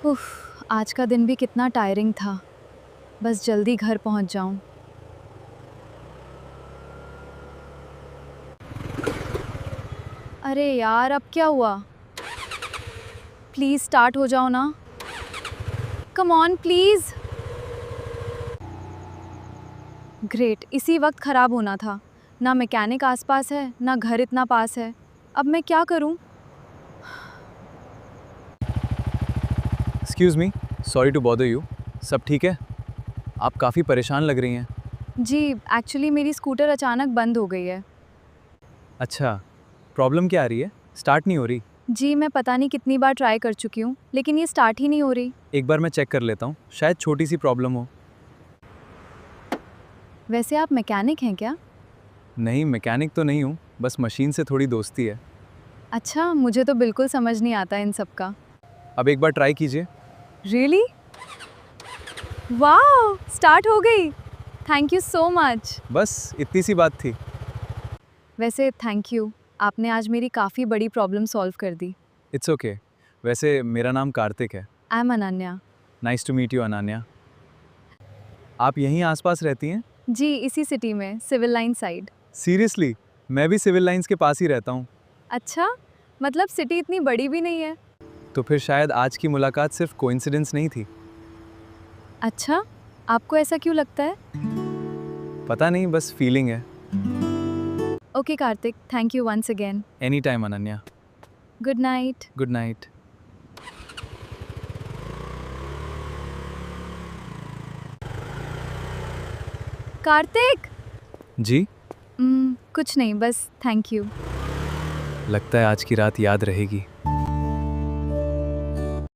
उफ, आज का दिन भी कितना टायरिंग था। बस जल्दी घर पहुंच जाऊं। अरे यार, अब क्या हुआ? प्लीज़ स्टार्ट हो जाओ ना। Come on please. ग्रेट, इसी वक्त ख़राब होना था। ना मैकेनिक आसपास है, ना घर इतना पास है। अब मैं क्या करूं? Excuse me, sorry to bother you. सब ठीक है? आप काफ़ी परेशान लग रही हैं। जी, एक्चुअली मेरी स्कूटर अचानक बंद हो गई है। अच्छा, प्रॉब्लम क्या आ रही है? स्टार्ट नहीं हो रही? जी, मैं पता नहीं कितनी बार ट्राई कर चुकी हूँ, लेकिन ये स्टार्ट ही नहीं हो रही। एक बार मैं चेक कर लेता हूँ, शायद छोटी सी प्रॉब्लम हो। वैसे आप मैकेनिक हैं क्या? नहीं, मैकेनिक तो नहीं हूँ, बस मशीन से थोड़ी दोस्ती है। अच्छा, मुझे तो बिल्कुल समझ नहीं आता इन सब का। अब एक बार ट्राई कीजिए। रियली? वाओ! स्टार्ट हो गई। Thank you so much. बस इतनी सी बात थी। वैसे थैंक यू, आपने आज मेरी काफ़ी बड़ी प्रॉब्लम सॉल्व कर दी। It's okay. वैसे मेरा नाम कार्तिक है। I am Ananya. Nice to meet you Ananya. आप यहीं आसपास रहती हैं? जी, इसी सिटी में, सिविल लाइन साइड। सीरियसली? मैं भी सिविल लाइंस के पास ही रहता हूँ। अच्छा, मतलब सिटी इतनी बड़ी भी नहीं है। तो फिर शायद आज की मुलाकात सिर्फ कोइंसिडेंस नहीं थी। अच्छा, आपको ऐसा क्यों लगता है? पता नहीं, बस फीलिंग है। Okay Kartik, thank you once again. Any time Ananya. Good night. Good night. Kartik! जी? कुछ नहीं, बस थैंक यू। लगता है आज की रात याद रहेगी।